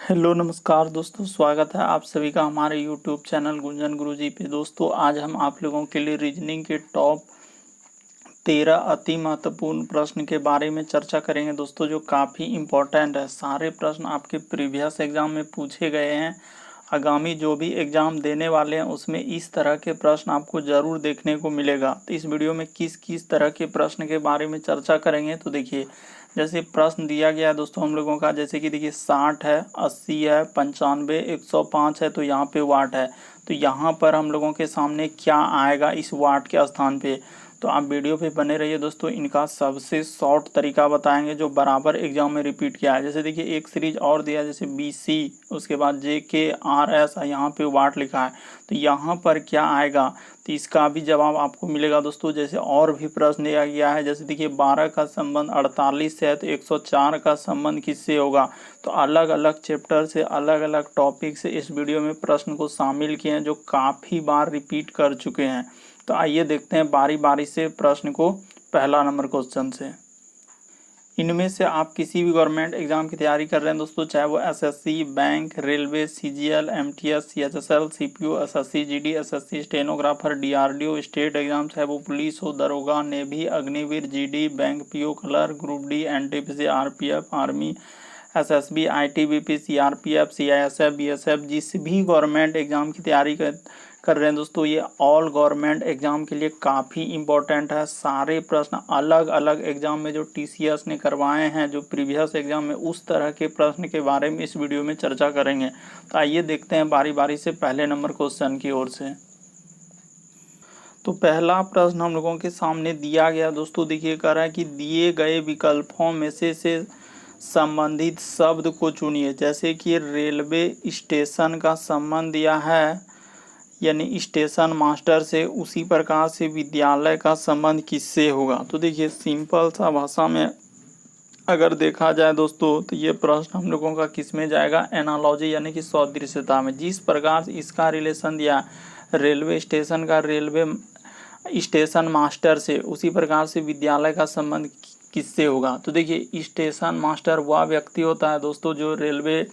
Hello नमस्कार दोस्तों, स्वागत है आप सभी का हमारे यूट्यूब चैनल गुंजन गुरुजी पे। दोस्तों आज हम आप लोगों के लिए रीजनिंग के टॉप 13 अति महत्वपूर्ण प्रश्न के बारे में चर्चा करेंगे दोस्तों, जो काफ़ी इम्पोर्टेंट है। सारे प्रश्न आपके प्रीवियस एग्जाम में पूछे गए हैं। आगामी जो भी एग्ज़ाम देने वाले हैं उसमें इस तरह के प्रश्न आपको ज़रूर देखने को मिलेगा। तो इस वीडियो में किस किस तरह के प्रश्न के बारे में चर्चा करेंगे, तो देखिए जैसे प्रश्न दिया गया है दोस्तों हम लोगों का, जैसे कि देखिए 60 है, 80 है, 95, 105 है, तो यहाँ पे वाट है। तो यहाँ पर हम लोगों के सामने क्या आएगा इस वाट के स्थान पे, तो आप वीडियो पे बने रहिए दोस्तों। इनका सबसे शॉर्ट तरीका बताएंगे जो बराबर एग्जाम में रिपीट किया है। जैसे देखिए एक सीरीज और दिया है, जैसे BC, उसके बाद JK, RS, यहाँ पे वाट लिखा है, तो यहाँ पर क्या आएगा, तो इसका भी जवाब आपको मिलेगा दोस्तों। जैसे और भी प्रश्न दिया गया है, जैसे देखिए 12 का संबंध 48 से है, तो 104 का संबंध किससे होगा। तो अलग अलग चैप्टर से अलग अलग टॉपिक से इस वीडियो में प्रश्न को शामिल किए हैं जो काफ़ी बार रिपीट कर चुके हैं। तो आइए देखते हैं बारी बारी से प्रश्न को। पहला नंबर क्वेश्चन से, इनमें से आप किसी भी गवर्नमेंट एग्जाम की तैयारी कर रहे हैं दोस्तों, चाहे वो SSC, bank, railway, CGL, MTS, CHSL, CPU, SSC, GD, SSC, stenographer, DRDO, state exam, चाहे वो पुलिस हो, दरोगा, navy, Agniveer, GD, bank PO, clerk, group D, NTPC, RPF, army, SSB, ITBP, CRPF, CISF, BSF, जिस भी गवर्नमेंट एग्जाम की तैयारी कर रहे हैं दोस्तों, ये ऑल गवर्नमेंट एग्जाम के लिए काफ़ी इंपॉर्टेंट है। सारे प्रश्न अलग अलग एग्जाम में जो TCS ने करवाए हैं, जो प्रीवियस एग्जाम में, उस तरह के प्रश्न के बारे में इस वीडियो में चर्चा करेंगे। तो आइए देखते हैं बारी बारी से पहले नंबर क्वेश्चन की ओर से। तो पहला प्रश्न हम लोगों के सामने दिया गया दोस्तों, देखिए कह रहा है कि दिए गए विकल्पों में से संबंधित शब्द को चुनिए। जैसे कि रेलवे स्टेशन का संबंध दिया है यानी स्टेशन मास्टर से, उसी प्रकार से विद्यालय का संबंध किससे होगा। तो देखिए सिंपल सा भाषा में अगर देखा जाए दोस्तों, तो ये प्रश्न हम लोगों का किस में जाएगा, एनालॉजी यानी कि सदृश्यता में। जिस प्रकार से इसका रिलेशन दिया रेलवे स्टेशन का रेलवे स्टेशन मास्टर से, उसी प्रकार से विद्यालय का संबंध किससे होगा। तो देखिए स्टेशन मास्टर वह व्यक्ति होता है दोस्तों जो रेलवे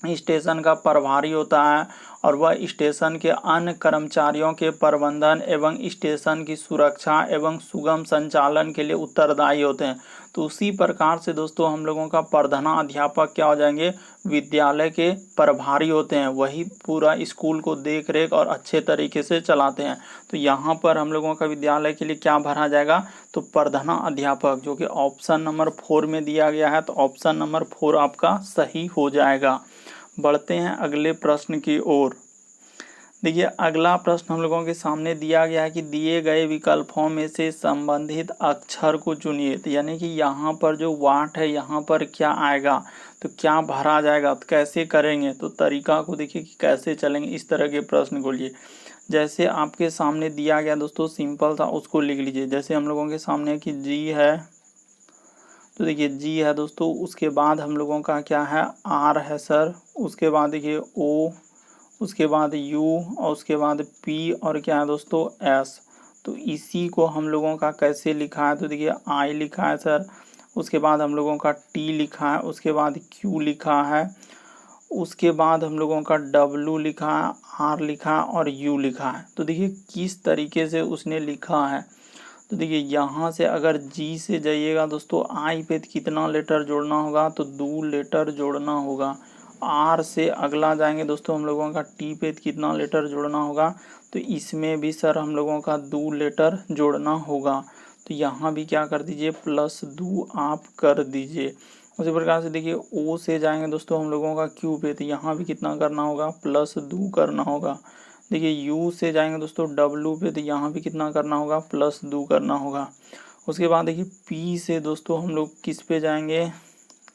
स्टेशन का प्रभारी होता है, और वह स्टेशन के अन्य कर्मचारियों के प्रबंधन एवं स्टेशन की सुरक्षा एवं सुगम संचालन के लिए उत्तरदायी होते हैं। तो उसी प्रकार से दोस्तों हम लोगों का प्रधानाध्यापक क्या हो जाएंगे, विद्यालय के प्रभारी होते हैं। वही पूरा स्कूल को देख रेख और अच्छे तरीके से चलाते हैं। तो यहाँ पर हम लोगों का विद्यालय के लिए क्या भरा जाएगा, तो प्रधानाध्यापक, जो कि ऑप्शन नंबर 4 में दिया गया है। तो ऑप्शन नंबर 4 आपका सही हो जाएगा। बढ़ते हैं अगले प्रश्न की ओर। देखिए अगला प्रश्न हम लोगों के सामने दिया गया है कि दिए गए विकल्पों में से संबंधित अक्षर को चुनिए। तो यानी कि यहाँ पर जो वाट है, यहाँ पर क्या आएगा, तो क्या भरा जाएगा, तो कैसे करेंगे। तो तरीका को देखिए कि कैसे चलेंगे इस तरह के प्रश्न को लिए। जैसे आपके सामने दिया गया दोस्तों सिंपल सा, उसको लिख लीजिए। जैसे हम लोगों के सामने कि G है, तो देखिए G है दोस्तों, उसके बाद हम लोगों का क्या है, R है सर, उसके बाद देखिए O, उसके बाद U, और उसके बाद P, और क्या है दोस्तों S। तो इसी को हम लोगों का कैसे लिखा है, तो देखिए I लिखा है सर, उसके बाद हम लोगों का T लिखा है, उसके बाद Q लिखा है, उसके बाद हम लोगों का W लिखा है, R लिखा है और U लिखा है। तो देखिए किस तरीके से उसने लिखा है। तो देखिए यहाँ से अगर G से जाइएगा दोस्तों, I पे कितना लेटर जोड़ना होगा, तो 2 लेटर जोड़ना होगा। R से अगला जाएंगे दोस्तों हम लोगों का T पे कितना लेटर जोड़ना होगा, तो इसमें भी सर हम लोगों का 2 लेटर जोड़ना होगा। तो यहाँ भी क्या कर दीजिए, +2 आप कर दीजिए। उसी प्रकार से देखिए O से जाएंगे दोस्तों हम लोगों का Q पे, तो यहाँ भी कितना करना होगा, +2 करना होगा। देखिए U से जाएंगे दोस्तों W पे, तो यहाँ भी कितना करना होगा, +2 करना होगा। उसके बाद देखिए P से दोस्तों हम लोग किस पे जाएंगे,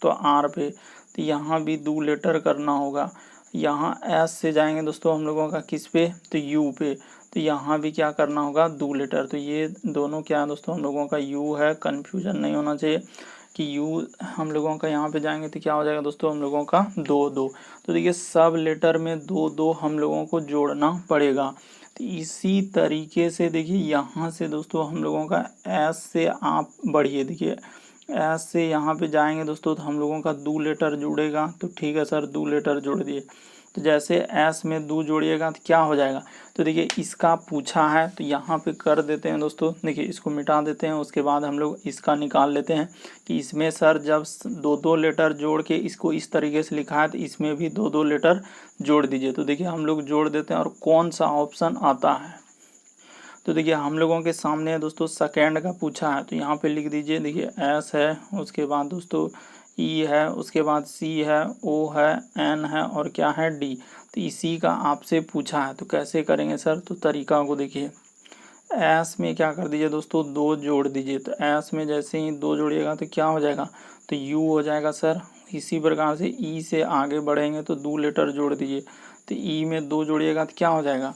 तो R पे, तो यहाँ भी 2 लेटर करना होगा। यहाँ S से जाएंगे दोस्तों हम लोगों का किस पे, तो U पे, तो यहाँ भी क्या करना होगा, 2 लेटर। तो ये दोनों क्या है दोस्तों, हम लोगों का U है, कन्फ्यूजन नहीं होना चाहिए कि U हम लोगों का यहाँ पे जाएंगे तो क्या हो जाएगा दोस्तों, हम लोगों का 2-2। तो देखिए सब लेटर में 2-2 हम लोगों को जोड़ना पड़ेगा। तो इसी तरीके से देखिए यहाँ से दोस्तों हम लोगों का S से आप बढ़िए, देखिए एस से यहाँ पे जाएंगे दोस्तों तो हम लोगों का 2 लेटर जुड़ेगा, तो ठीक है सर 2 लेटर जोड़ दिए। तो जैसे एस में 2 जोड़िएगा तो क्या हो जाएगा, तो देखिए इसका पूछा है तो यहाँ पे कर देते हैं दोस्तों। देखिए इसको मिटा देते हैं, उसके बाद हम लोग इसका निकाल लेते हैं कि इसमें सर जब 2-2 लेटर जोड़ के इसको इस तरीके से लिखा है तो इसमें भी 2-2 लेटर जोड़ दीजिए। तो देखिए हम लोग जोड़ देते हैं और कौन सा ऑप्शन आता है, तो देखिए हम लोगों के सामने है दोस्तों सेकेंड का पूछा है, तो यहाँ पे लिख दीजिए। देखिए एस है, उसके बाद दोस्तों ई है, उसके बाद सी है, ओ है, एन है और क्या है डी। तो इसी का आपसे पूछा है, तो कैसे करेंगे सर, तो तरीका को देखिए। एस में क्या कर दीजिए दोस्तों, 2 जोड़ दीजिए। तो एस में जैसे ही 2 जोड़िएगा तो क्या हो जाएगा, तो यू हो जाएगा सर। इसी प्रकार से ई से आगे बढ़ेंगे तो 2 लेटर जोड़ दीजिए। तो ई में 2 जोड़िएगा तो क्या हो जाएगा,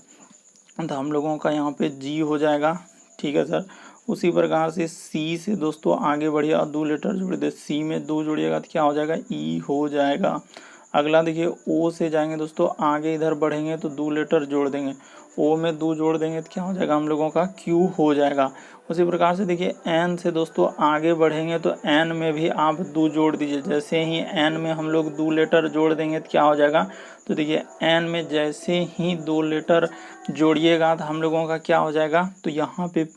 तो हम लोगों का यहाँ पे जी हो जाएगा, ठीक है सर। उसी प्रकार से सी से दोस्तों आगे बढ़िए और 2 लेटर जोड़ दे। सी में 2 जोड़िएगा तो क्या हो जाएगा, ई हो जाएगा। अगला देखिए ओ से जाएंगे दोस्तों, आगे इधर बढ़ेंगे तो 2 लेटर जोड़ देंगे। ओ में 2 जोड़ देंगे तो क्या हो जाएगा, हम लोगों का क्यू हो जाएगा। उसी प्रकार से देखिए एन से दोस्तों आगे बढ़ेंगे तो एन में भी आप 2 जोड़ दीजिए। जैसे ही एन में हम लोग 2 लेटर जोड़ देंगे तो क्या हो जाएगा, तो देखिए एन में जैसे ही 2 लेटर जोड़िएगा तो हम लोगों का क्या हो जाएगा, तो यहाँ पे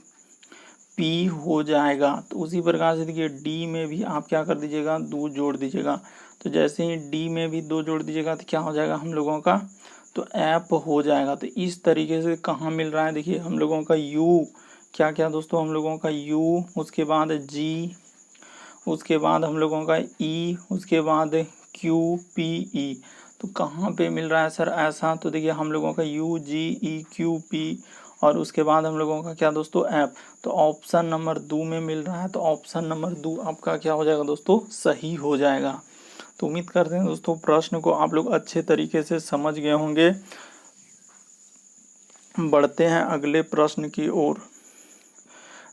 पी हो जाएगा। तो उसी प्रकार से देखिए डी में भी आप क्या कर दीजिएगा, 2 जोड़ दीजिएगा। तो जैसे ही डी में भी 2 जोड़ दीजिएगा तो क्या हो जाएगा हम लोगों का, तो ऐप हो जाएगा। तो इस तरीके से कहाँ मिल रहा है, देखिए हम लोगों का यू, क्या क्या दोस्तों, हम लोगों का यू, उसके बाद जी, उसके बाद हम लोगों का ई, उसके बाद क्यू पी ई। तो कहाँ पे मिल रहा है सर ऐसा, तो देखिए हम लोगों का U G E Q P और उसके बाद हम लोगों का क्या दोस्तों, ऐप। तो ऑप्शन नंबर 2 में मिल रहा है, तो ऑप्शन नंबर 2 आपका क्या हो जाएगा दोस्तों, सही हो जाएगा। तो उम्मीद करते हैं दोस्तों प्रश्न को आप लोग अच्छे तरीके से समझ गए होंगे। बढ़ते हैं अगले प्रश्न की ओर।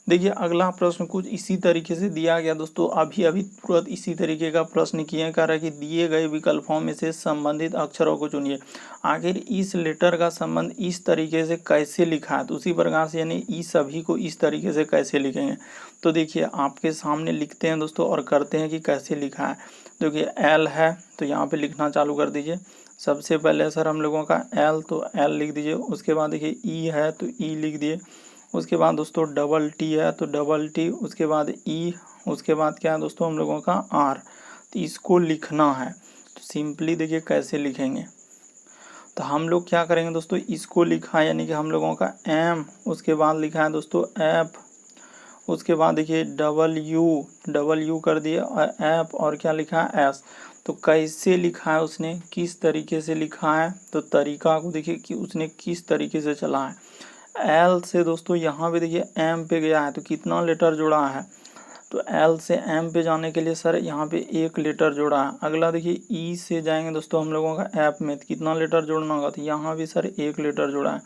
देखिए अगला प्रश्न कुछ इसी तरीके से दिया गया दोस्तों, अभी अभी तुरंत इसी तरीके का प्रश्न किए। कह रहा है कि दिए गए विकल्पों में से संबंधित अक्षरों को चुनिए। आखिर इस लेटर का संबंध इस तरीके से कैसे लिखा है, तो उसी प्रकार से यानी ई सभी को इस तरीके से कैसे लिखेंगे। तो देखिए आपके सामने लिखते हैं दोस्तों और करते हैं कि कैसे लिखा है। देखिए एल है तो यहाँ पे लिखना चालू कर दीजिए। सबसे पहले सर हम लोगों का एल, तो एल लिख दीजिए। उसके बाद देखिए ई है तो ई लिख दिए। उसके बाद दोस्तों डबल टी है तो डबल टी, उसके बाद ई, उसके बाद क्या है दोस्तों हम लोगों का आर। तो इसको लिखना है, तो सिंपली देखिए कैसे लिखेंगे। तो हम लोग क्या करेंगे दोस्तों, इसको लिखा है यानी कि हम लोगों का एम, उसके बाद लिखा है दोस्तों एफ, उसके बाद देखिए डबल यू कर दिए और एफ और क्या लिखा है एस। तो कैसे लिखा है उसने, किस तरीके से लिखा है, तो तरीका को देखिए कि उसने किस तरीके से चला है। एल से दोस्तों यहाँ पे देखिए एम पे गया है तो कितना लेटर जुड़ा है, तो एल से एम पे जाने के लिए सर यहाँ पे 1 लेटर जोड़ा है। अगला देखिए ई से जाएंगे दोस्तों हम लोगों का एफ में, तो कितना लेटर जोड़ना होगा, तो यहाँ भी सर 1 लेटर जोड़ा है।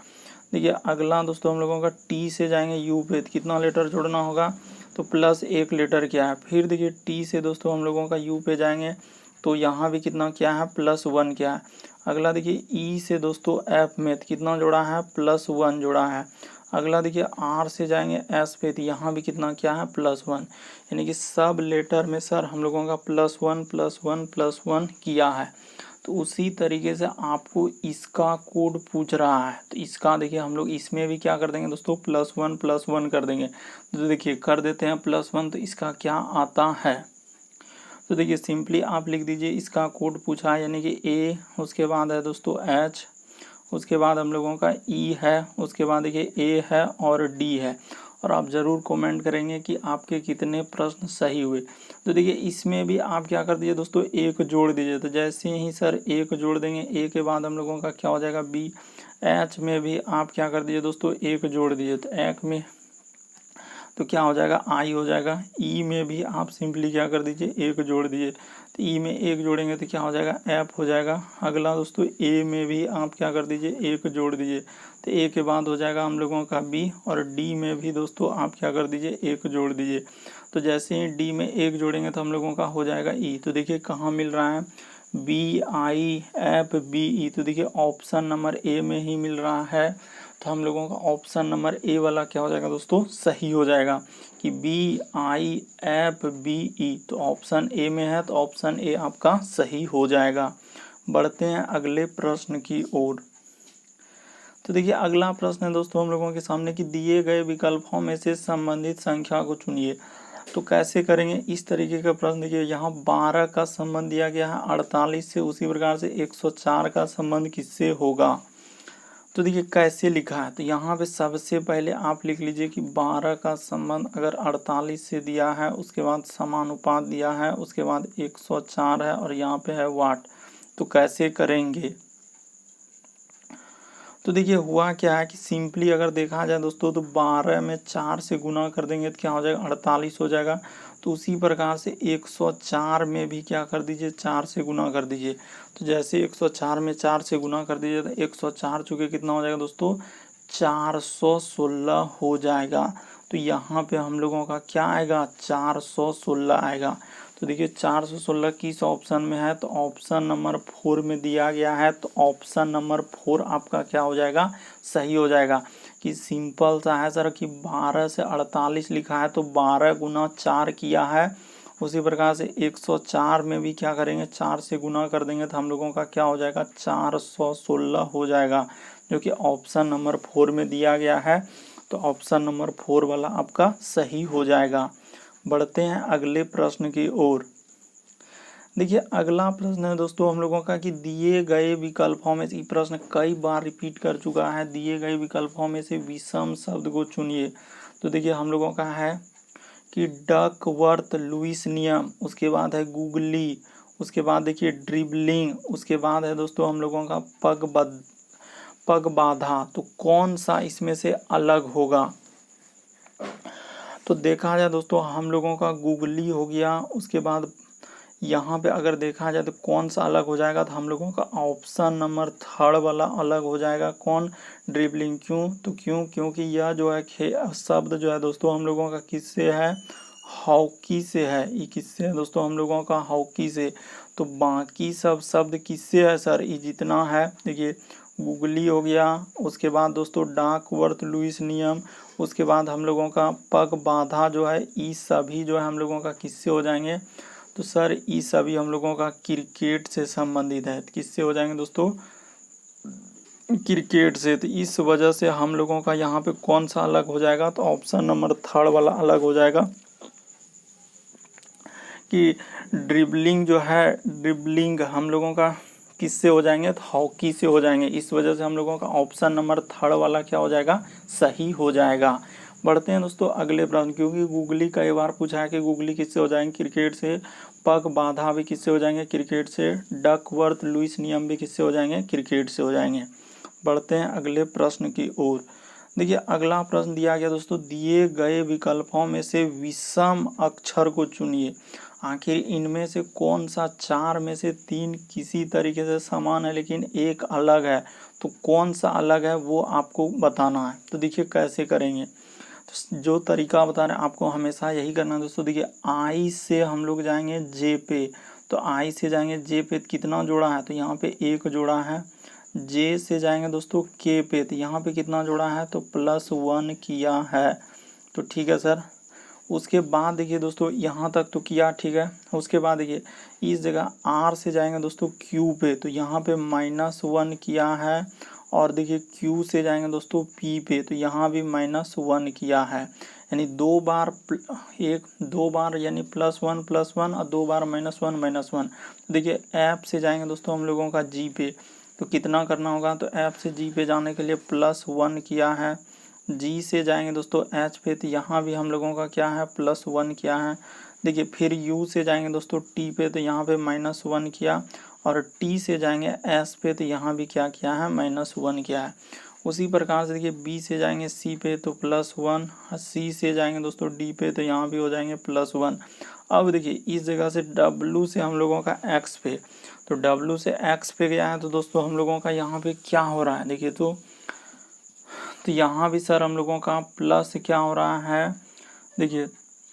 देखिए अगला दोस्तों हम लोगों का टी से जाएंगे यू पे, तो कितना लेटर जोड़ना होगा, तो प्लस 1 लेटर क्या है। फिर देखिए टी से दोस्तों हम लोगों का यू पे जाएंगे तो यहाँ भी कितना क्या है, +1 क्या है। अगला देखिए ई से दोस्तों एफ में, तो कितना जोड़ा है, +1 जोड़ा है। अगला देखिए आर से जाएंगे एस पे, तो यहाँ भी कितना क्या है, +1। यानी कि सब लेटर में सर हम लोगों का +1 किया है। तो उसी तरीके से आपको इसका कोड पूछ रहा है, तो इसका देखिए हम लोग इसमें भी क्या कर देंगे दोस्तों, +1 कर देंगे। तो देखिए कर देते हैं +1, तो इसका क्या आता है, तो देखिए सिंपली आप लिख दीजिए इसका कोड पूछा है यानी कि ए, उसके बाद है दोस्तों एच, उसके बाद हम लोगों का ई है, उसके बाद देखिए ए है और डी है। और आप ज़रूर कमेंट करेंगे कि आपके कितने प्रश्न सही हुए। तो देखिए इसमें भी आप क्या कर दीजिए दोस्तों, 1 जोड़ दीजिए। तो जैसे ही सर 1 जोड़ देंगे, ए के बाद हम लोगों का क्या हो जाएगा, बी। एच में भी आप क्या कर दीजिए दोस्तों, 1 जोड़ दीजिए। तो एक में तो क्या हो जाएगा, आई हो जाएगा। ई में भी आप सिंपली क्या कर दीजिए, 1 जोड़ दीजिए। तो ई में 1 जोड़ेंगे तो क्या हो जाएगा, एफ हो जाएगा। अगला दोस्तों ए में भी आप क्या कर दीजिए, 1 जोड़ दीजिए। तो ए के बाद हो जाएगा हम लोगों का बी, और डी में भी दोस्तों आप क्या कर दीजिए, 1 जोड़ दीजिए। तो जैसे ही डी में 1 जोड़ेंगे तो हम लोगों का हो जाएगा ई। तो देखिए कहाँ मिल रहा है, BIFBE। तो देखिए ऑप्शन नंबर ए में ही मिल रहा है। तो हम लोगों का ऑप्शन नंबर ए वाला क्या हो जाएगा दोस्तों, सही हो जाएगा कि BIFBE। तो ऑप्शन ए में है, तो ऑप्शन ए आपका सही हो जाएगा। बढ़ते हैं अगले प्रश्न की ओर। तो देखिए अगला प्रश्न है दोस्तों हम लोगों के सामने कि दिए गए विकल्पों में से संबंधित संख्या को चुनिए। तो कैसे करेंगे, इस तरीके का प्रश्न देखिए, यहाँ 12 का संबंध दिया गया है 48 से, उसी प्रकार से 104 का संबंध किससे होगा। तो देखिए कैसे लिखा है, तो यहाँ पे सबसे पहले आप लिख लीजिए कि 12 का संबंध अगर 48 से दिया है, उसके बाद समानुपात दिया है, उसके बाद 104 है और यहाँ पे है वाट। तो कैसे करेंगे, तो देखिए हुआ क्या है कि सिंपली अगर देखा जाए दोस्तों, तो 12 में 4 से गुना कर देंगे तो क्या हो जाएगा, 48 हो जाएगा। तो उसी प्रकार से 104 में भी क्या कर दीजिए, 4 से गुना कर दीजिए। तो जैसे 104 में 4 से गुना कर दीजिए तो 104 चुके कितना हो जाएगा दोस्तों, 416 हो जाएगा। तो यहाँ पे हम लोगों का क्या आएगा, 416 आएगा। तो देखिए 416 किस ऑप्शन में है, तो ऑप्शन नंबर 4 में दिया गया है। तो ऑप्शन नंबर 4 आपका क्या हो जाएगा, सही हो जाएगा। कि सिंपल सा है सर कि 12 से 48 लिखा है तो 12 गुना 4 किया है। उसी प्रकार से 104 में भी क्या करेंगे, 4 से गुना कर देंगे तो हम लोगों का क्या हो जाएगा, 416 हो जाएगा, जो कि ऑप्शन नंबर 4 में दिया गया है। तो ऑप्शन नंबर 4 वाला आपका सही हो जाएगा। बढ़ते हैं अगले प्रश्न की ओर। देखिए अगला प्रश्न है दोस्तों हम लोगों का कि दिए गए विकल्पों में से, प्रश्न कई बार रिपीट कर चुका है, दिए गए विकल्पों में से विषम शब्द को चुनिए। तो देखिए हम लोगों का है कि डकवर्थ लुईस नियम, उसके बाद है गूगली, उसके बाद देखिए ड्रिबलिंग, उसके बाद है दोस्तों हम लोगों का पग बाधा। तो कौन सा इसमें से अलग होगा, तो देखा जाए दोस्तों हम लोगों का गूगली हो गया, उसके बाद यहाँ पे अगर देखा जाए तो कौन सा अलग हो जाएगा, तो हम लोगों का ऑप्शन नंबर 3 वाला अलग हो जाएगा। कौन, ड्रिबलिंग। क्यों, तो क्योंकि यह जो है शब्द जो है दोस्तों हम लोगों का किससे है, हॉकी से है। ये किससे है दोस्तों, हम लोगों का हॉकी से। तो बाकी सब शब्द किससे है सर, ये जितना है देखिए गूगली हो गया, उसके बाद दोस्तों डाकवर्थ लुईस नियम, उसके बाद हम लोगों का पग बाधा जो है, ये सभी जो है हम लोगों का किससे हो जाएंगे, तो सर ये सभी हम लोगों का क्रिकेट से संबंधित है। किससे हो जाएंगे दोस्तों, क्रिकेट से। तो इस वजह से हम लोगों का यहाँ पे कौन सा अलग हो जाएगा, तो ऑप्शन नंबर 3 वाला अलग हो जाएगा कि ड्रिबलिंग जो है, ड्रिबलिंग हम लोगों का किससे हो जाएंगे, तो हॉकी से हो जाएंगे। इस वजह से हम लोगों का ऑप्शन नंबर 3 वाला क्या हो जाएगा, सही हो जाएगा। बढ़ते हैं दोस्तों अगले प्रश्न, क्योंकि गूगली कई बार पूछा है कि गूगली किससे हो जाएंगे, क्रिकेट से। पग बाधा भी किससे हो जाएंगे, क्रिकेट से। डकवर्थ लुईस नियम भी किससे हो जाएंगे, क्रिकेट से हो जाएंगे। बढ़ते हैं अगले प्रश्न की ओर। देखिए अगला प्रश्न दिया गया दोस्तों, दिए गए विकल्पों में से विषम अक्षर को चुनिए। आखिर इनमें से कौन सा 4 में से 3 किसी तरीके से समान है लेकिन एक अलग है, तो कौन सा अलग है वो आपको बताना है। तो देखिए कैसे करेंगे, तो जो तरीका बता रहे हैं आपको हमेशा यही करना है दोस्तों। देखिए आई से हम लोग जाएंगे जे पे, तो आई से जाएंगे जे पे, कितना जोड़ा है, तो यहाँ पे 1 जोड़ा है। जे से जाएंगे दोस्तों के पे, तो यहाँ पे कितना जोड़ा है, तो +1 किया है। तो ठीक है सर। उसके बाद देखिए दोस्तों यहाँ तक तो किया, ठीक है। उसके बाद देखिए इस जगह आर से जाएंगे दोस्तों क्यू पे, तो यहाँ पे -1 किया है। और देखिए क्यू से जाएंगे दोस्तों पी पे, तो यहाँ भी -1 किया है। यानी दो बार यानी +1 और 2 बार -1। देखिए ऐप से जाएंगे दोस्तों हम लोगों का जी पे, तो कितना करना होगा, तो ऐप से जी पे जाने के लिए +1 किया है। जी से जाएंगे दोस्तों एच पे, तो यहाँ भी हम लोगों का क्या है, +1 किया है। देखिए फिर यू से जाएंगे दोस्तों टी पे, तो यहाँ पे -1 किया। और टी से जाएंगे एस पे, तो यहाँ भी क्या किया है, -1 किया है। उसी प्रकार से देखिए बी से जाएंगे सी पे, तो +1। सी से जाएंगे दोस्तों डी पे, तो यहाँ भी हो जाएंगे +1। अब देखिए इस जगह से डब्लू से हम लोगों का एक्स पे, तो डब्लू से एक्स पे गया है, तो दोस्तों हम लोगों का यहाँ पे क्या हो रहा है, देखिए तो यहाँ भी सर हम लोगों का प्लस क्या हो रहा है, देखिए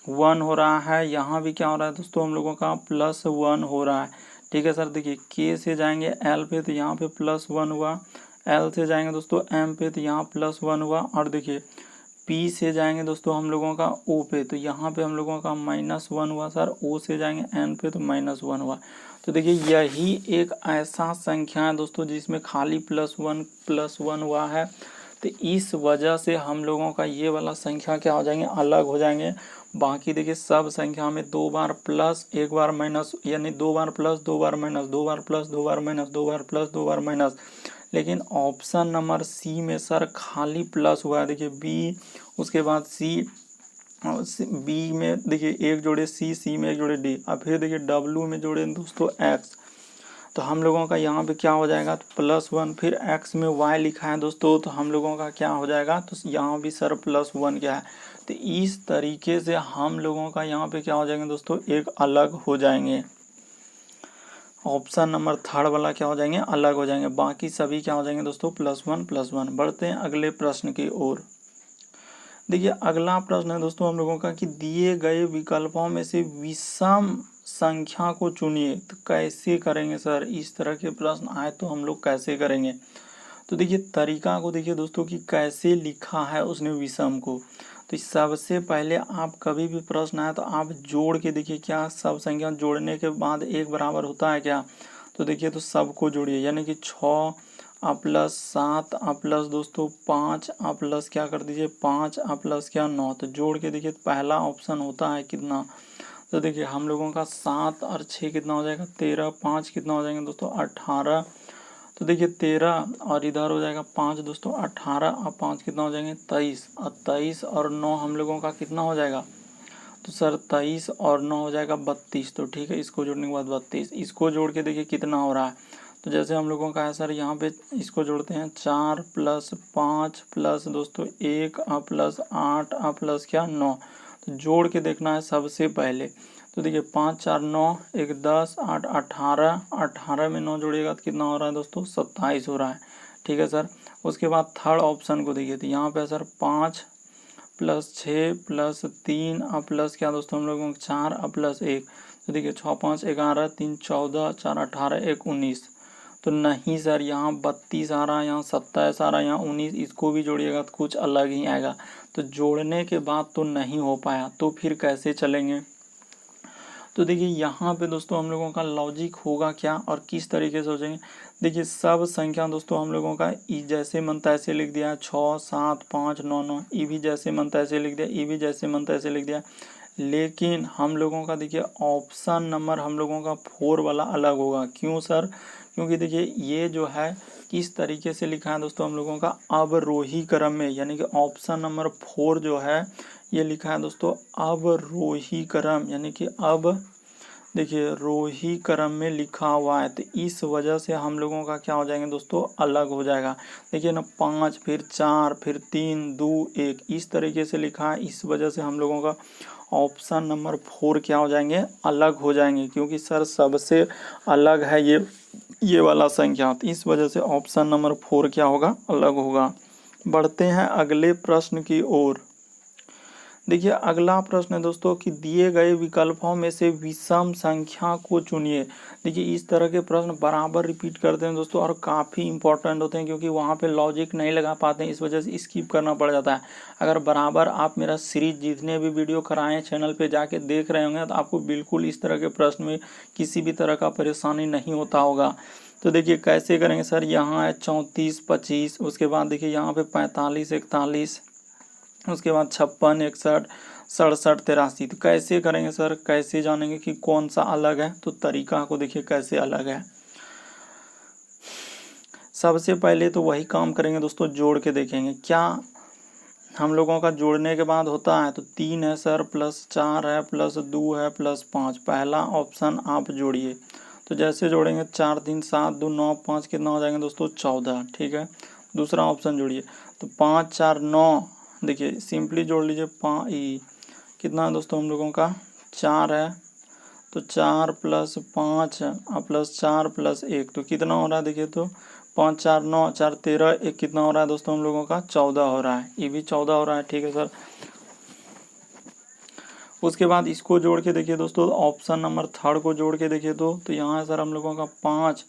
1 हो रहा है। यहाँ भी क्या हो रहा है दोस्तों, हम लोगों का +1 हो रहा है। ठीक है सर। देखिए के से जाएंगे एल पे, तो यहाँ पे +1 हुआ। एल से जाएंगे दोस्तों एम पे, तो यहाँ +1 हुआ। और देखिए पी से जाएंगे दोस्तों हम लोगों का ओ पे, तो यहाँ पे हम लोगों का -1 हुआ सर। ओ से जाएंगे एन पे, तो -1 हुआ। तो देखिए यही एक ऐसा संख्या है दोस्तों जिसमें खाली +1 हुआ है। तो इस वजह से हम लोगों का ये वाला संख्या क्या हो जाएंगे, अलग हो जाएंगे। बाकी देखिए सब संख्या में 2 बार प्लस 1 बार माइनस, यानी 2 बार प्लस 2 बार माइनस, 2 बार प्लस 2 बार माइनस, 2 बार प्लस 2 बार माइनस। लेकिन ऑप्शन नंबर सी में सर खाली प्लस हुआ है। देखिए बी, उसके बाद सी, बी में देखिए एक जोड़े सी, सी में एक जोड़े डी, और फिर देखिए डब्ल्यू में जोड़े दोस्तों एक्स। तो हम लोगों का यहाँ पे क्या हो जाएगा, तो +1, फिर x में y लिखा है दोस्तों, तो हम लोगों का क्या हो जाएगा, तो यहाँ भी सर +1 क्या है। तो इस तरीके से हम लोगों का यहाँ पे क्या हो जाएंगे दोस्तों, एक अलग हो जाएंगे। ऑप्शन नंबर थर्ड वाला क्या हो जाएंगे, अलग हो जाएंगे। बाकी सभी क्या हो जाएंगे दोस्तों, +1 बढ़ते हैं अगले प्रश्न की ओर। देखिए अगला प्रश्न है दोस्तों हम लोगों का कि दिए गए विकल्पों में से विषम संख्या को चुनिए। तो कैसे करेंगे सर, इस तरह के प्रश्न आए तो हम लोग कैसे करेंगे। तो देखिए तरीका को देखिए दोस्तों कि कैसे लिखा है उसने विषम को। तो सबसे पहले आप कभी भी प्रश्न आए तो आप जोड़ के देखिए, क्या सब संख्या जोड़ने के बाद एक बराबर होता है क्या। तो देखिए तो सबको जोड़िए, यानी कि 6 +7 प्लस दोस्तों 5 प्लस क्या कर दीजिए 5 प्लस क्या 9। तो जोड़ के देखिए पहला ऑप्शन होता है कितना, तो देखिए हम लोगों का 7 और 6 कितना हो जाएगा 13, 5 कितना हो जाएंगे दोस्तों 18। तो देखिए 13 और इधर हो जाएगा 5 दोस्तों 18, और 5 कितना हो जाएंगे 23, और 23 और 9 हम लोगों का कितना हो जाएगा, तो सर 23 और 9 हो जाएगा 32। तो ठीक है, इसको जोड़ने के बाद 32, इसको जोड़ के देखिए कितना हो रहा है। तो जैसे हम लोगों का है सर, यहाँ पे इसको जोड़ते हैं 4 + 5 प्लस दोस्तों 1 प्लस 8 प्लस क्या 9। तो जोड़ के देखना है सबसे पहले। तो देखिए 5 4 9, 1 10, 8 18, 18 में 9 जोड़िएगा तो कितना हो रहा है दोस्तों 27 हो रहा है। ठीक है सर। उसके बाद थर्ड ऑप्शन को देखिए, तो यहाँ पे सर 5 + 6 + 3 प्लस क्या दोस्तों हम लोगों को 4 प्लस 1। तो देखिए 6 5 11, 3 14, 4 18, 1 19। तो नहीं सर, यहाँ 32 आ रहा है, यहाँ 27 आ रहा है, यहाँ 19, इसको भी जोड़िएगा तो कुछ अलग ही आएगा। तो जोड़ने के बाद तो नहीं हो पाया, तो फिर कैसे चलेंगे। तो देखिए यहाँ पे दोस्तों हम लोगों का लॉजिक होगा क्या और किस तरीके से सोचेंगे। देखिए सब संख्या दोस्तों हम लोगों का ई जैसे मन तैसे लिख दिया है, 6 7 5 9 9, ई भी जैसे मन तैसे लिख दिया, ई भी जैसे मन तैसे लिख दिया। लेकिन हम लोगों का देखिए ऑप्शन नंबर हम लोगों का 4 वाला अलग होगा। क्यों सर, क्योंकि देखिए ये जो है किस तरीके से लिखा है दोस्तों हम लोगों का अवरोही क्रम में, यानी कि ऑप्शन नंबर 4 जो है ये लिखा है दोस्तों अवरोही क्रम, यानी कि अब देखिए रोही क्रम में लिखा हुआ है। तो इस वजह से हम लोगों का क्या हो जाएंगे दोस्तों, अलग हो जाएगा। देखिए ना 5 फिर 4 फिर 3 2 1 इस तरीके से लिखा है। इस वजह से हम लोगों का ऑप्शन नंबर 4 क्या हो जाएंगे, अलग हो जाएंगे, क्योंकि सर सबसे अलग है ये वाला संख्या। तो इस वजह से ऑप्शन नंबर 4 क्या होगा, अलग होगा। बढ़ते हैं अगले प्रश्न की ओर। देखिए अगला प्रश्न है दोस्तों कि दिए गए विकल्पों में से विषम संख्या को चुनिए। देखिए इस तरह के प्रश्न बराबर रिपीट करते हैं दोस्तों और काफ़ी इंपॉर्टेंट होते हैं, क्योंकि वहाँ पे लॉजिक नहीं लगा पाते हैं, इस वजह से स्किप करना पड़ जाता है। अगर बराबर आप मेरा सीरीज जितने भी वीडियो कराएं चैनल पर जाके देख रहे होंगे तो आपको बिल्कुल इस तरह के प्रश्न में किसी भी तरह का परेशानी नहीं होता होगा। तो देखिए कैसे करेंगे सर, यहाँ है 34 25, उसके बाद देखिए यहाँ पे 45 41, उसके बाद 56 61 67 83। तो कैसे करेंगे सर, कैसे जानेंगे कि कौन सा अलग है। तो तरीका को देखिए कैसे अलग है। सबसे पहले तो वही काम करेंगे दोस्तों, जोड़ के देखेंगे क्या हम लोगों का जोड़ने के बाद होता है। तो 3 है सर, +4 है, +2 है, +5। पहला ऑप्शन आप जोड़िए। तो जैसे जोड़ेंगे 4 3 7 2 9 5 कितना हो जाएंगे दोस्तों 14। ठीक है। दूसरा ऑप्शन जोड़िए, तो 5 4 9, देखिए सिंपली जोड़ लीजिए। कितना है दोस्तों हम लोगों का 4 है, तो 4 + 5 +4 + 1, तो कितना हो रहा है देखिए, तो 5 4 9 4 13, 1 कितना हो रहा है दोस्तों हम लोगों का 14 हो रहा है। ये भी 14 हो रहा है। ठीक है सर। उसके बाद इसको जोड़ के देखिए दोस्तों, ऑप्शन नंबर थर्ड को जोड़ के देखिए तो यहाँ है सर हम लोगों का 5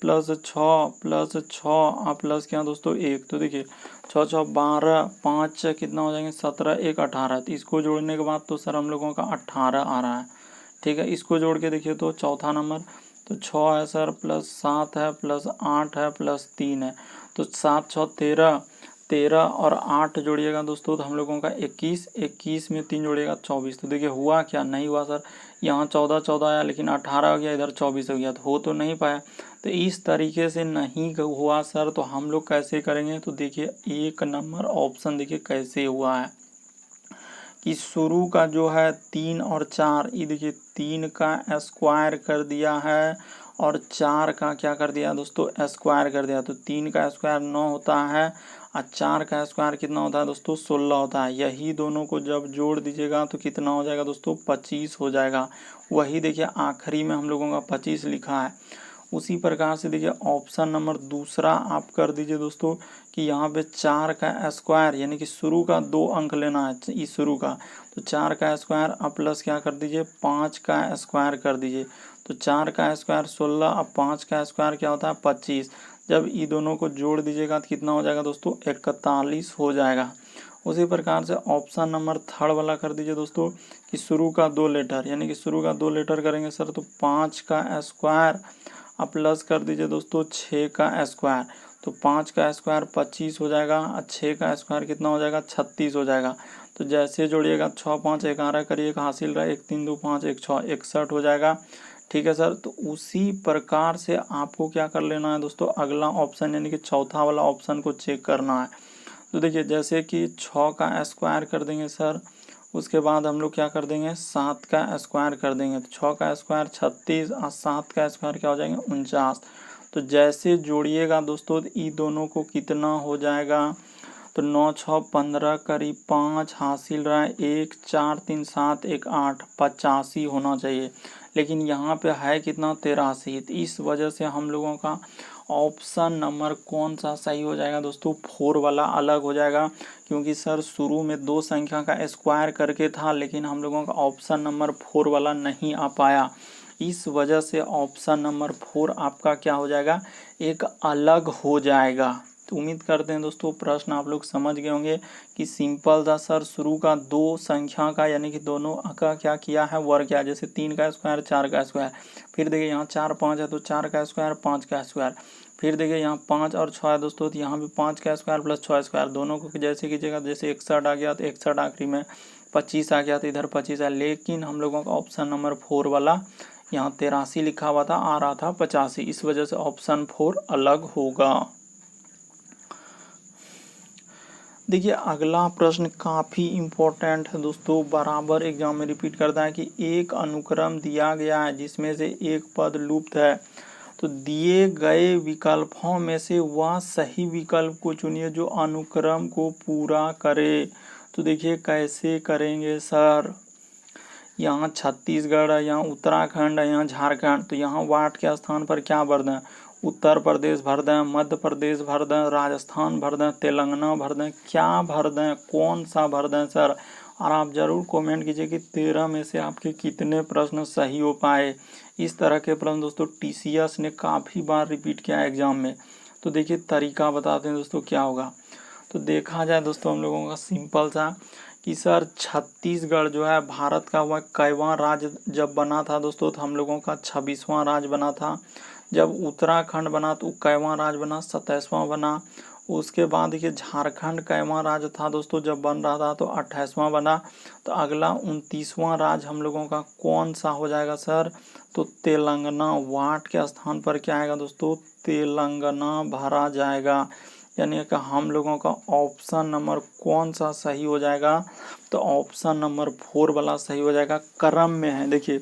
प्लस 6 प्लस 6 प्लस क्या दोस्तों 1। तो देखिए 6 6 12, 5 कितना हो जाएंगे 17, 1 18। तो इसको जोड़ने के बाद तो सर हम लोगों का 18 आ रहा है। ठीक है, इसको जोड़ के देखिए तो चौथा नंबर तो 6 है सर, प्लस 7 है, प्लस 8 है, प्लस 3 है। तो 7 6 13, 13 और 8 जोड़िएगा दोस्तों तो हम लोगों का 21, 21 में 3 जोड़िएगा 24। तो देखिए हुआ क्या, नहीं हुआ सर, यहाँ 14 14 आया लेकिन 18 हो गया, इधर 24 हो गया, तो हो तो नहीं पाया। तो इस तरीके से नहीं हुआ सर, तो हम लोग कैसे करेंगे, तो देखिए 1 नंबर ऑप्शन देखिए कैसे हुआ है कि शुरू का जो है 3 और 4, ये देखिए 3 का स्क्वायर कर दिया है और 4 का क्या कर दिया दोस्तों स्क्वायर कर दिया। तो 3 का स्क्वायर 9 होता है और 4 का स्क्वायर कितना होता है दोस्तों 16 होता है। यही दोनों को जब जोड़ दीजिएगा तो कितना हो जाएगा दोस्तों 25 हो जाएगा। वही देखिए आखिरी में हम लोगों का 25 लिखा है। उसी प्रकार से देखिए ऑप्शन नंबर दूसरा आप कर दीजिए दोस्तों कि यहाँ पे 4 का स्क्वायर यानी कि शुरू का 2 अंक लेना है इस शुरू का, तो 4 का स्क्वायर अब प्लस क्या कर दीजिए 5 का स्क्वायर कर दीजिए। तो 4 का स्क्वायर 16, अब 5 का स्क्वायर क्या होता है 25। जब ये दोनों को जोड़ दीजिएगा तो कितना हो जाएगा दोस्तों 41 हो जाएगा। उसी प्रकार से ऑप्शन नंबर थर्ड वाला कर दीजिए दोस्तों कि शुरू का 2 लेटर यानी कि शुरू का 2 लेटर करेंगे सर तो 5 का स्क्वायर अब प्लस कर दीजिए दोस्तों 6 का स्क्वायर। तो 5 का स्क्वायर 25 हो जाएगा और 6 का स्क्वायर कितना हो जाएगा 36 हो जाएगा। तो जैसे जोड़िएगा 6 5 11 करिएगा, हासिल रहा 1 3 2 5 1 6 61 हो जाएगा। ठीक है सर, तो उसी प्रकार से आपको क्या कर लेना है दोस्तों, अगला ऑप्शन यानी कि चौथा वाला ऑप्शन को चेक करना है। तो देखिए जैसे कि 6 का स्क्वायर कर देंगे सर, उसके बाद हम लोग क्या कर देंगे 7 का स्क्वायर कर देंगे। तो 6 का स्क्वायर 36 और 7 का स्क्वायर क्या हो जाएंगे 49। तो जैसे जोड़िएगा दोस्तों ये दोनों को कितना हो जाएगा, तो 9 6 15 करीब 5 हासिल रहा है 1 4 3 7 1 8 85 होना चाहिए, लेकिन यहाँ पे है कितना 83। तो इस वजह से हम लोगों का ऑप्शन नंबर कौन सा सही हो जाएगा दोस्तों 4 वाला अलग हो जाएगा, क्योंकि सर शुरू में 2 संख्या का स्क्वायर करके था लेकिन हम लोगों का ऑप्शन नंबर 4 वाला नहीं आ पाया। इस वजह से ऑप्शन नंबर 4 आपका क्या हो जाएगा एक अलग हो जाएगा। तो उम्मीद करते हैं दोस्तों प्रश्न आप लोग समझ गए होंगे कि सिंपल था सर, शुरू का 2 संख्या का यानी कि दोनों का क्या किया है वर्ग किया, जैसे 3 का स्क्वायर 4 का स्क्वायर। फिर देखिए यहाँ 4 5 है तो 4 का स्क्वायर 5 का स्क्वायर। फिर देखिए यहाँ 5 और 6 है दोस्तों, तो यहाँ भी 5 का स्क्वायर प्लस 6 स्क्वायर, दोनों को जैसे कीजिएगा जैसे 61 आ गया तो 61 आखिरी में 25 आ गया तो इधर 25 है। लेकिन हम लोगों का ऑप्शन नंबर 4 वाला यहाँ 83 लिखा हुआ था, आ रहा था 85, इस वजह से ऑप्शन 4 अलग होगा। देखिए अगला प्रश्न काफ़ी इम्पोर्टेंट है दोस्तों, बराबर एग्जाम में रिपीट करता है कि एक अनुक्रम दिया गया है जिसमें से एक पद लुप्त है, तो दिए गए विकल्पों में से वह सही विकल्प को चुनिए जो अनुक्रम को पूरा करे। तो देखिए कैसे करेंगे सर, यहाँ छत्तीसगढ़ है, यहाँ उत्तराखंड है, यहाँ झारखंड, तो यहाँ वाट के स्थान पर क्या भर दें, उत्तर प्रदेश भर दें, मध्य प्रदेश भर दें, राजस्थान भर दें, तेलंगाना भर दें, क्या भर दें, कौन सा भर दें सर। और आप ज़रूर कमेंट कीजिए कि 13 में से आपके कितने प्रश्न सही हो पाए। इस तरह के प्रश्न दोस्तों TCS ने काफ़ी बार रिपीट किया है एग्जाम में। तो देखिए तरीका बताते हैं दोस्तों क्या होगा। तो देखा जाए दोस्तों हम लोगों का सिंपल सा कि सर छत्तीसगढ़ जो है भारत का वह कईवां राज्य जब बना था दोस्तों, तो हम लोगों का 26वां राज्य बना था। जब उत्तराखंड बना तो कईवां राज्य बना 27वां बना। उसके बाद देखिए झारखंड कईवां राज्य था दोस्तों जब बन रहा था तो 28वां बना। तो अगला 29वां राज्य हम लोगों का कौन सा हो जाएगा सर, तो तेलंगाना। वाट के स्थान पर क्या आएगा दोस्तों तेलंगाना भरा जाएगा, यानी कि हम लोगों का ऑप्शन नंबर कौन सा सही हो जाएगा, तो ऑप्शन नंबर 4 वाला सही हो जाएगा। क्रम में है देखिए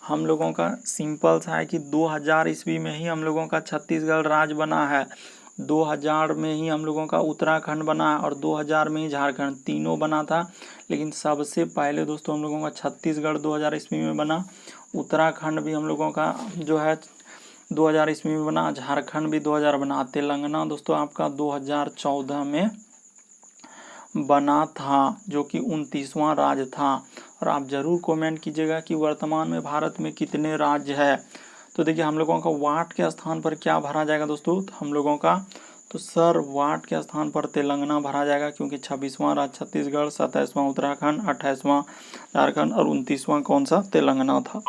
हम लोगों का सिंपल सा है कि 2000 ईस्वी में ही हम लोगों का छत्तीसगढ़ राज्य बना है, 2000 में ही हम लोगों का उत्तराखंड बना है और 2000 में ही झारखंड, तीनों बना था। लेकिन सबसे पहले दोस्तों हम लोगों का छत्तीसगढ़ 2000 ईस्वी में बना, उत्तराखंड भी हम लोगों का जो है 2000 ईस्वी में बना, झारखंड भी 2000 बना, तेलंगाना दोस्तों आपका 2014 में बना था जो कि 29वां राज्य था। और आप ज़रूर कमेंट कीजिएगा कि वर्तमान में भारत में कितने राज्य है। तो देखिए हम लोगों का वाट के स्थान पर क्या भरा जाएगा दोस्तों, तो हम लोगों का तो सर वाट के स्थान पर तेलंगाना भरा जाएगा, क्योंकि 26वां राज्य छत्तीसगढ़, 27वां उत्तराखंड, 28वां झारखंड और 29वां कौन सा तेलंगाना था।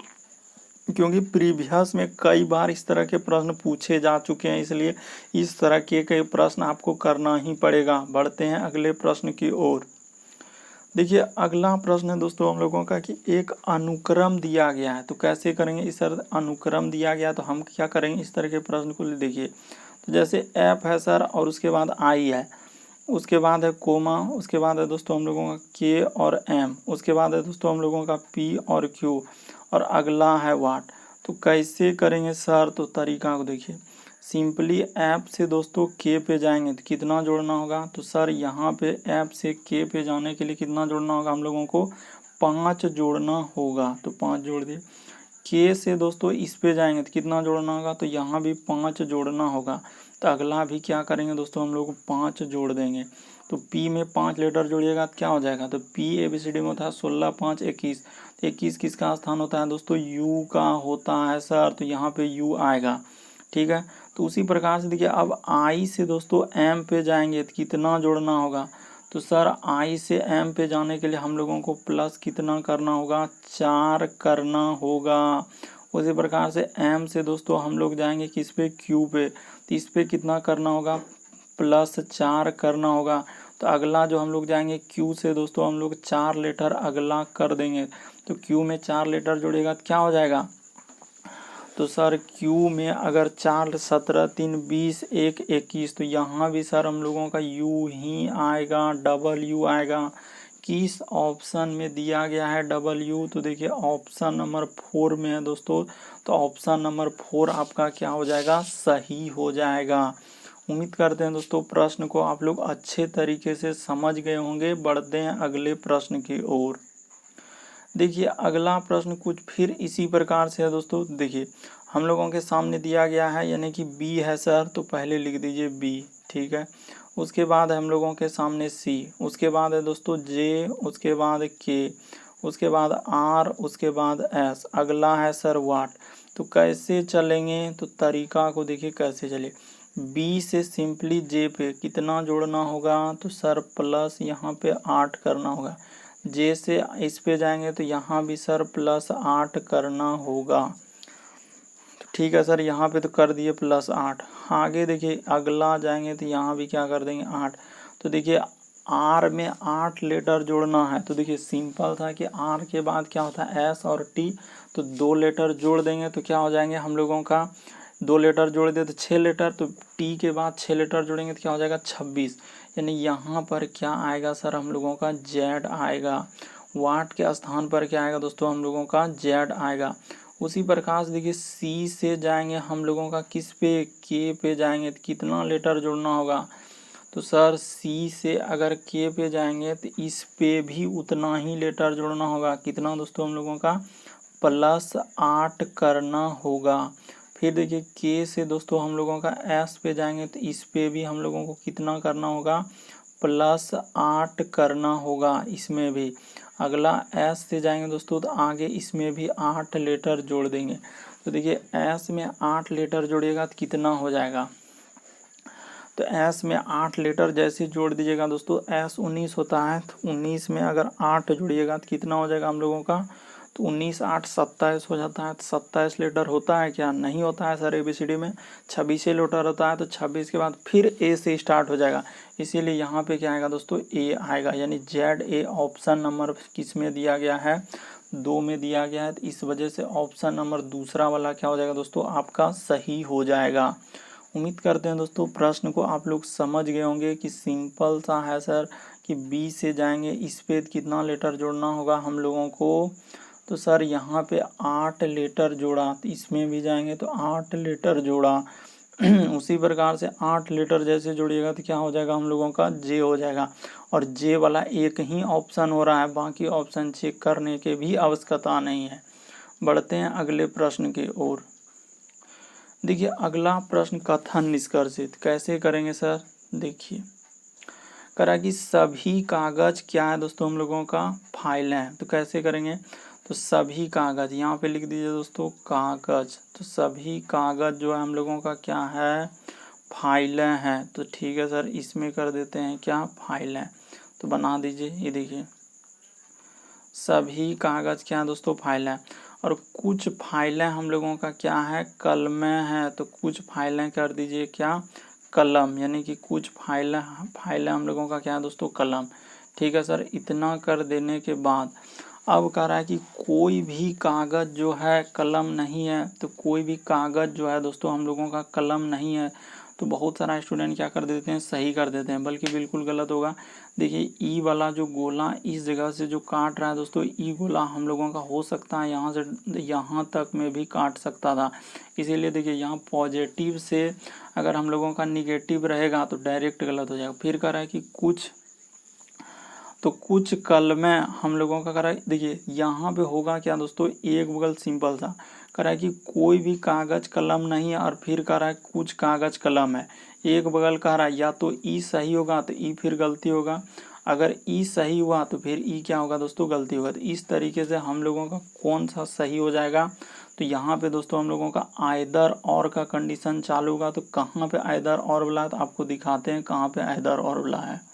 क्योंकि प्रीवियस में कई बार इस तरह के प्रश्न पूछे जा चुके हैं, इसलिए इस तरह के कई प्रश्न आपको करना ही पड़ेगा। बढ़ते हैं अगले प्रश्न की ओर। देखिए अगला प्रश्न है दोस्तों हम लोगों का कि एक अनुक्रम दिया गया है, तो कैसे करेंगे। इस तरह अनुक्रम दिया गया तो हम क्या करेंगे, इस तरह के प्रश्न को देखिए। तो जैसे एफ है सर और उसके बाद आई है, उसके बाद है कोमा, उसके बाद है दोस्तों हम लोगों का के और एम, उसके बाद है दोस्तों हम लोगों का पी और क्यू, और अगला है वाट। तो कैसे करेंगे सर, तो तरीका को देखिए। सिंपली ऐप से दोस्तों के पे जाएंगे तो कितना जोड़ना होगा, तो सर यहाँ पे ऐप से के पे जाने के लिए कितना जोड़ना होगा हम लोगों को, 5 जोड़ना होगा। तो 5 जोड़ दिए। के से दोस्तों इस पे जाएंगे तो कितना जोड़ना होगा, तो यहाँ भी 5 जोड़ना होगा। तो अगला भी क्या करेंगे दोस्तों, हम लोग 5 जोड़ देंगे। तो पी में 5 लेटर जोड़िएगा तो क्या हो जाएगा, तो पी ABCD में होता है 16 5 21। 21 किसका स्थान होता है दोस्तों, यू का होता है सर, तो यहाँ पे यू आएगा। ठीक है, तो उसी प्रकार से देखिए अब आई से दोस्तों एम पे जाएंगे तो कितना जोड़ना होगा, तो सर आई से एम पे जाने के लिए हम लोगों को प्लस कितना करना होगा, 4 करना होगा। उसी प्रकार से एम से दोस्तों हम लोग जाएंगे किस पे, क्यू पे, तो इस पे कितना करना होगा, प्लस 4 करना होगा। तो अगला जो हम लोग जाएंगे क्यू से दोस्तों हम लोग 4 लेटर अगला कर देंगे। तो क्यू में 4 लेटर जोड़ेगा तो क्या हो जाएगा, तो सर क्यू में अगर 4 17 3 20 1 21, तो यहाँ भी सर हम लोगों का यू ही आएगा, डबल यू आएगा। किस ऑप्शन में दिया गया है डबल यू, तो देखिए ऑप्शन नंबर 4 में है दोस्तों। तो ऑप्शन नंबर 4 आपका क्या हो जाएगा, सही हो जाएगा। उम्मीद करते हैं दोस्तों प्रश्न को आप लोग अच्छे तरीके से समझ गए होंगे। बढ़ते हैं अगले प्रश्न की ओर। देखिए अगला प्रश्न कुछ फिर इसी प्रकार से है दोस्तों। देखिए हम लोगों के सामने दिया गया है, यानी कि बी है सर, तो पहले लिख दीजिए बी। ठीक है, उसके बाद हम लोगों के सामने सी, उसके बाद है दोस्तों जे, उसके बाद के, उसके बाद आर, उसके बाद एस, अगला है सर वाट। तो कैसे चलेंगे, तो तरीका को देखिए कैसे चले। बी से सिंपली जे पे कितना जोड़ना होगा, तो सर प्लस यहाँ पे 8 करना होगा। जे से इस पे जाएंगे तो यहाँ भी सर प्लस 8 करना होगा। तो ठीक है सर, यहाँ पे तो कर दिए प्लस 8। आगे देखिए अगला जाएंगे तो यहाँ भी क्या कर देंगे 8। तो देखिए आर में 8 लेटर जोड़ना है, तो देखिए सिंपल था कि आर के बाद क्या होता है एस और टी, तो 2 लेटर जोड़ देंगे तो क्या हो जाएंगे हम लोगों का, 2 लेटर जोड़ दे तो 6 लेटर, तो टी के बाद 6 लेटर जोड़ेंगे तो क्या हो जाएगा 26। यानी यहाँ पर क्या आएगा सर हम लोगों का जेड आएगा। वाट के स्थान पर क्या आएगा दोस्तों, हम लोगों का जेड आएगा। उसी प्रकार से देखिए सी से जाएंगे हम लोगों का किस पे, के पे जाएंगे तो कितना लेटर जोड़ना होगा, तो सर सी से अगर के पे जाएंगे तो इस पे भी उतना ही लेटर जोड़ना होगा। कितना दोस्तों हम लोगों का, प्लस 8 करना होगा। फिर देखिए के से दोस्तों हम लोगों का एस पे जाएंगे तो इस पे भी हम लोगों को कितना करना होगा, प्लस 8 करना होगा। इसमें भी अगला एस से जाएंगे दोस्तों तो आगे इसमें भी 8 लेटर जोड़ देंगे। तो देखिए एस में 8 लेटर जोड़िएगा तो कितना हो जाएगा, तो एस में 8 लेटर जैसे जोड़ दीजिएगा दोस्तों, एस 19 होता है, तो 19 में अगर 8 जोड़िएगा तो कितना हो जाएगा हम लोगों का, तो 19 8 27 हो जाता है। तो 27 लेटर होता है क्या, नहीं होता है सर, ABCD में 26 लेटर होता है। तो 26 के बाद फिर ए से स्टार्ट हो जाएगा, इसीलिए यहाँ पे क्या आएगा दोस्तों, ए आएगा। यानी ZA ऑप्शन नंबर किस में दिया गया है, 2 में दिया गया है। तो इस वजह से ऑप्शन नंबर दूसरा वाला क्या हो जाएगा दोस्तों, आपका सही हो जाएगा। उम्मीद करते हैं दोस्तों प्रश्न को आप लोग समझ गए होंगे कि सिंपल सा है सर, कि बी से जाएंगे इस पे कितना लेटर जोड़ना होगा हम लोगों को, तो सर यहाँ पे 8 लेटर जोड़ा, तो इसमें भी जाएंगे तो 8 लेटर जोड़ा। उसी प्रकार से 8 लेटर जैसे जोड़िएगा तो क्या हो जाएगा हम लोगों का, जे हो जाएगा। और जे वाला एक ही ऑप्शन हो रहा है, बाकी ऑप्शन चेक करने के भी आवश्यकता नहीं है। बढ़ते हैं अगले प्रश्न की ओर। देखिए अगला प्रश्न कथन निष्कर्षित कैसे करेंगे सर, देखिए करा कि सभी कागज क्या है दोस्तों हम लोगों का, फाइल है। तो कैसे करेंगे, तो सभी कागज यहाँ पे लिख दीजिए दोस्तों कागज। तो सभी कागज जो है हम लोगों का क्या है, फाइलें हैं। तो ठीक है सर, इसमें कर देते हैं क्या, फाइलें। तो बना दीजिए, ये देखिए सभी कागज क्या है दोस्तों, फाइलें। और कुछ फाइलें हम लोगों का क्या है, कलमें हैं। तो कुछ फाइलें कर दीजिए क्या, कलम, यानी कि कुछ फाइलें हम लोगों का क्या है दोस्तों, कलम। ठीक है सर, इतना कर देने के बाद अब कह रहा है कि कोई भी कागज जो है कलम नहीं है। तो कोई भी कागज जो है दोस्तों हम लोगों का कलम नहीं है। तो बहुत सारा स्टूडेंट क्या कर देते हैं, सही कर देते हैं, बल्कि बिल्कुल गलत होगा। देखिए ई वाला जो गोला इस जगह से जो काट रहा है दोस्तों, ई गोला हम लोगों का हो सकता है यहाँ से यहाँ तक में भी काट सकता था। इसीलिए देखिए यहाँ पॉजिटिव से अगर हम लोगों का निगेटिव रहेगा तो डायरेक्ट गलत हो जाएगा। फिर कह रहा है कि कुछ कलमें हम लोगों का, कह रहा है देखिए यहाँ पे होगा क्या दोस्तों, एक बगल सिंपल सा कह रहा है कि कोई भी कागज कलम नहीं है, और फिर कह रहा है कुछ कागज कलम है। एक बगल कह रहा है या तो ई सही होगा तो ई फिर गलती होगा, अगर ई सही हुआ तो फिर ई क्या होगा दोस्तों, गलती होगा। तो इस तरीके से हम लोगों का कौन सा सही हो जाएगा। तो यहाँ पे दोस्तों हम लोगों का आइदर और का कंडीशन चालू होगा। तो कहाँ पे आइदर और वाला है, तो आपको दिखाते हैं कहाँ पे आइदर और वाला है।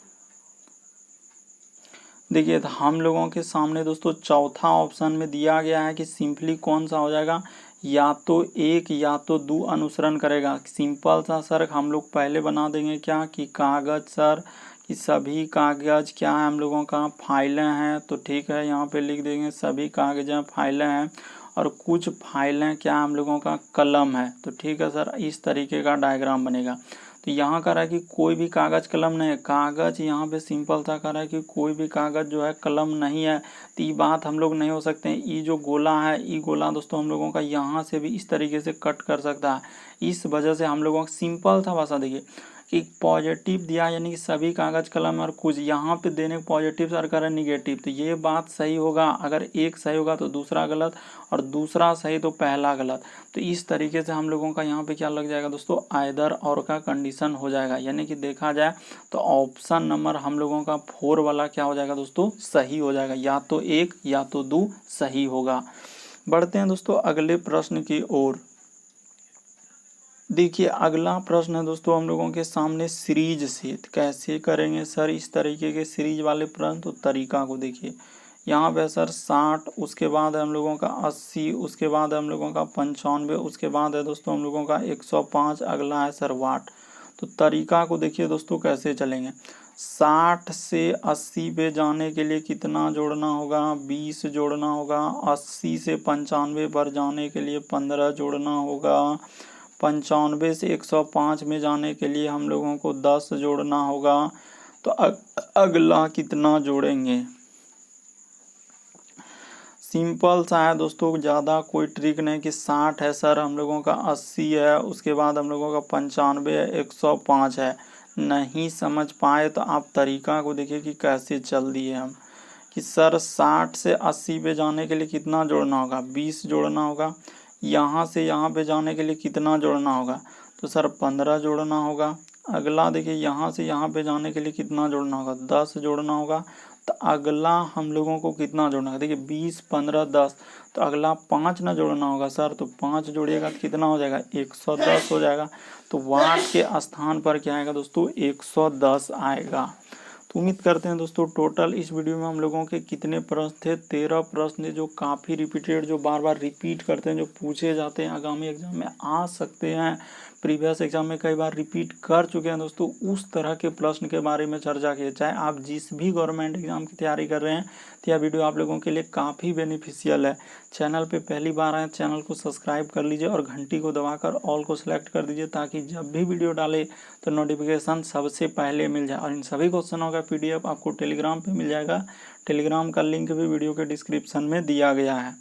देखिए तो हम लोगों के सामने दोस्तों चौथा ऑप्शन में दिया गया है कि सिंपली कौन सा हो जाएगा, या तो एक या तो दो अनुसरण करेगा। सिंपल सा सर हम लोग पहले बना देंगे क्या कि कागज सर कि सभी कागज क्या है हम लोगों का, फाइलें हैं। तो ठीक है, यहाँ पे लिख देंगे सभी कागज फाइलें हैं, और कुछ फाइलें क्या हम लोगों का, कलम है। तो ठीक है सर, इस तरीके का डायग्राम बनेगा। तो यहाँ कह रहा है कि कोई भी कागज कलम नहीं है, कागज यहाँ पे सिंपल सा कह रहा है कि कोई भी कागज जो है कलम नहीं है। तो ये बात हम लोग नहीं हो सकते हैं। ये जो गोला है, ये गोला दोस्तों हम लोगों का यहाँ से भी इस तरीके से कट कर सकता है। इस वजह से हम लोगों का सिंपल था भाषा देखिए कि पॉजिटिव दिया, यानी कि सभी कागज कलम, और कुछ यहाँ पे देने पॉजिटिव सर कर निगेटिव। तो ये बात सही होगा, अगर एक सही होगा तो दूसरा गलत, और दूसरा सही तो पहला गलत। तो इस तरीके से हम लोगों का यहाँ पे क्या लग जाएगा दोस्तों, आइदर और का कंडीशन हो जाएगा। यानी कि देखा जाए तो ऑप्शन नंबर हम लोगों का 4 वाला क्या हो जाएगा दोस्तों, सही हो जाएगा। या तो एक या तो दो सही होगा। बढ़ते हैं दोस्तों अगले प्रश्न की ओर। देखिए अगला प्रश्न है दोस्तों हम लोगों के सामने सीरीज से। कैसे करेंगे सर इस तरीके के सीरीज वाले प्रश्न, तो तरीका को देखिए। यहाँ पे सर 60, उसके बाद है हम लोगों का 80, उसके बाद है हम लोगों का 95, उसके बाद है दोस्तों हम लोगों का 105, अगला है सर वाट। तो तरीका को देखिए दोस्तों कैसे चलेंगे। 60 से 80 पे जाने के लिए कितना जोड़ना होगा, 20 जोड़ना होगा। 80 से 95 पर जाने के लिए 15 जोड़ना होगा। 95 से 105 में जाने के लिए हम लोगों को 10 जोड़ना होगा। तो अगला कितना जोड़ेंगे। सिंपल सा है दोस्तों, ज़्यादा कोई ट्रिक नहीं कि 60 है सर हम लोगों का, 80 है, उसके बाद हम लोगों का 95 है, 105 है। नहीं समझ पाए तो आप तरीका को देखिए कि कैसे चल दिए हम कि सर 60 से 80 पे जाने के लिए कितना जोड़ना होगा, 20 जोड़ना होगा। यहाँ से यहाँ पे जाने के लिए कितना जोड़ना होगा, तो सर 15 जोड़ना होगा। अगला देखिए यहाँ से यहाँ पे जाने के लिए कितना जोड़ना होगा, 10 जोड़ना होगा। तो अगला हम लोगों को कितना जोड़ना है, देखिए 20 15 10, तो अगला 5 ना जोड़ना होगा सर। तो 5 जोड़िएगा तो कितना हो जाएगा, 110 हो जाएगा। तो वाट के स्थान पर क्या आएगा दोस्तों, 110 आएगा। तो उम्मीद करते हैं दोस्तों टोटल इस वीडियो में हम लोगों के कितने प्रश्न थे, 13 प्रश्न थे, जो काफ़ी रिपीटेड, जो बार बार रिपीट करते हैं, जो पूछे जाते हैं, आगामी एग्जाम में आ सकते हैं, प्रीवियस एग्जाम में कई बार रिपीट कर चुके हैं दोस्तों। उस तरह के प्रश्न के बारे में चर्चा की। चाहे आप जिस भी गवर्नमेंट एग्जाम की तैयारी कर रहे हैं तो यह वीडियो आप लोगों के लिए काफ़ी बेनिफिशियल है। चैनल पे पहली बार आए चैनल को सब्सक्राइब कर लीजिए और घंटी को दबाकर ऑल को सिलेक्ट कर दीजिए, ताकि जब भी वीडियो डाले तो नोटिफिकेशन सबसे पहले मिल जाए। और इन सभी क्वेश्चनों का PDF आपको टेलीग्राम पे मिल जाएगा। टेलीग्राम का लिंक भी वीडियो के डिस्क्रिप्शन में दिया गया है।